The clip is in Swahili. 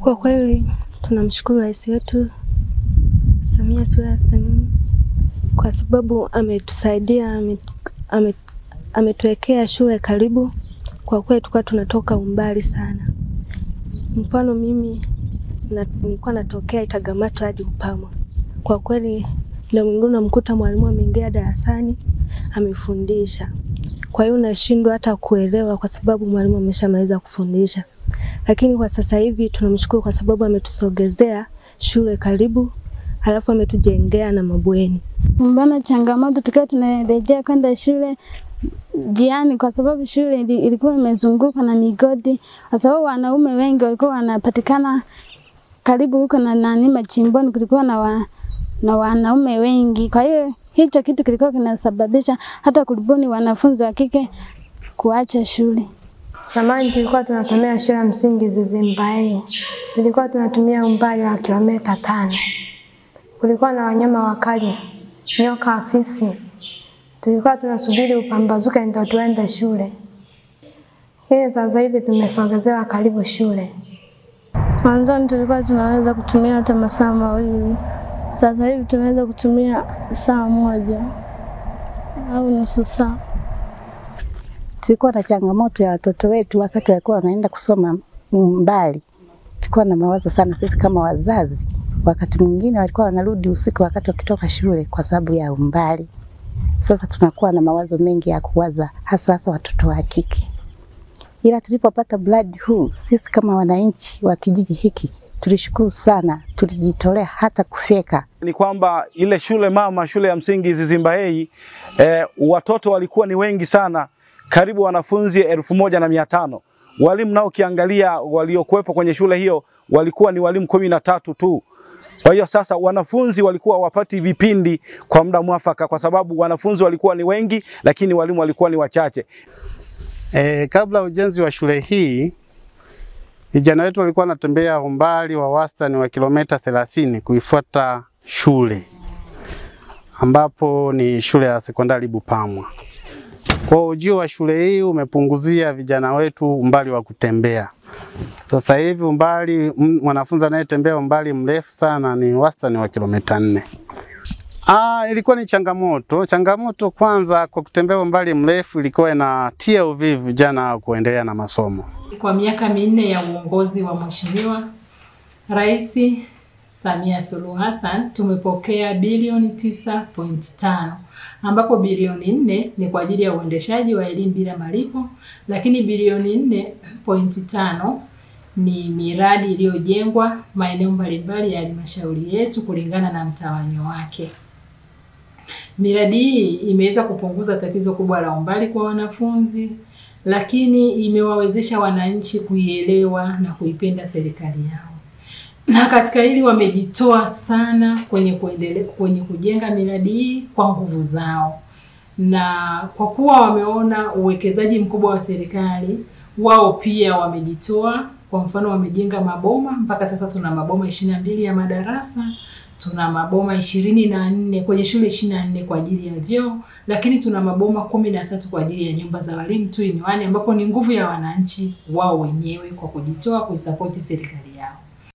Kwa kweli tunamshukuru Rais wetu Samia Suluhu Hassan kwa sababu ametusaidia, ametuwekea shule karibu. Kwa kweli tulikuwa tunatoka umbali sana. Mfano mimi nilikuwa natokea Itagamato hadi Upamwa. Kwa kweli leo mwingine namkuta mwalimu ameingia darasani amefundisha. Kwa hiyo nashindwa hata kuelewa kwa sababu mwalimu ameshamaliza kufundisha. Lakini kwa sasa hivi tunamshukuru kwa sababu ametusogezea shule karibu, halafu ametujengea na mabweni. Mbona changamoto tukiwa tunarejea kwenda shule jiani kwa sababu shule ilikuwa imezungukwa na migodi, kwa sababu wanaume wengi walikuwa wanapatikana karibu huko na machimboni, kulikuwa na wanaume wengi. Kwa hiyo hicho kitu kilikuwa kinasababisha hata kurubuni wanafunzi wa kike kuacha shule. Zamani tulikuwa tunasomea shule ya msingi Zizimbae. Tulikuwa tunatumia umbali wa kilomita 5. Kulikuwa na wanyama wakali, nyoka, afisi. Tulikuwa tunasubiri upambazuke ndio tuende shule. Sasa hivi tumesogezewa karibu shule. Mwanzoni tulikuwa tunaweza kutumia hata masaa mawili. Sasa hivi tunaweza kutumia saa moja au nusu saa. Tulikuwa na changamoto ya watoto wetu wakati walikuwa wanaenda kusoma mbali. Tulikuwa na mawazo sana sisi kama wazazi. Wakati mwingine walikuwa wanarudi usiku wakati wakitoka shule kwa sababu ya umbali. Sasa tunakuwa na mawazo mengi ya kuwaza hasa watoto wa kike. Ila tulipopata mradi huu, sisi kama wananchi wa kijiji hiki tulishukuru sana, tulijitolea hata kufyeka. Ni kwamba ile shule mama, shule ya msingi Zizimbae, watoto walikuwa ni wengi sana, karibu wanafunzi 1500. Walimu nao kiangalia waliokuwepo kwenye shule hiyo walikuwa ni walimu 13 tu. Kwa hiyo sasa wanafunzi walikuwa wapati vipindi kwa muda mwafaka kwa sababu wanafunzi walikuwa ni wengi lakini walimu walikuwa ni wachache. Kabla ujenzi wa shule hii, vijana wetu walikuwa wanatembea umbali wa wastani wa kilomita 30 kuifuata shule, ambapo ni shule ya sekondari Bupamwa. Kwa ujio wa shule hii umepunguzia vijana wetu umbali wa kutembea. Sasa hivi umbali mwanafunzi anayetembea umbali mrefu sana ni wastani wa kilomita 4. Ilikuwa ni changamoto. Changamoto kwanza kwa kutembea umbali mrefu ilikuwa inatia uvivu vijana kuendelea na masomo. Kwa miaka 4 ya uongozi wa Mheshimiwa Rais Samia Suluhu Hassan tumepokea bilioni 9.5 ambapo bilioni 4 ni kwa ajili ya uendeshaji wa elimu bila malipo, lakini bilioni 4.5 ni miradi iliyojengwa maeneo mbalimbali ya halmashauri yetu kulingana na mtawanyo wake. Miradi hii imeweza kupunguza tatizo kubwa la umbali kwa wanafunzi, lakini imewawezesha wananchi kuielewa na kuipenda serikali yao. Na katika hili wamejitoa sana kwenye kujenga miradi hii kwa nguvu zao. Na kwa kuwa wameona uwekezaji mkubwa wa serikali, wao pia wamejitoa. Kwa mfano wamejenga maboma, mpaka sasa tuna maboma 22 ya madarasa, tuna maboma 24 kwenye shule 24 kwa ajili ya vyoo, lakini tuna maboma 13 kwa ajili ya nyumba za walimu 2-in-1 ambapo ni nguvu ya wananchi wao wenyewe kwa kujitoa kuisapoti serikali yao.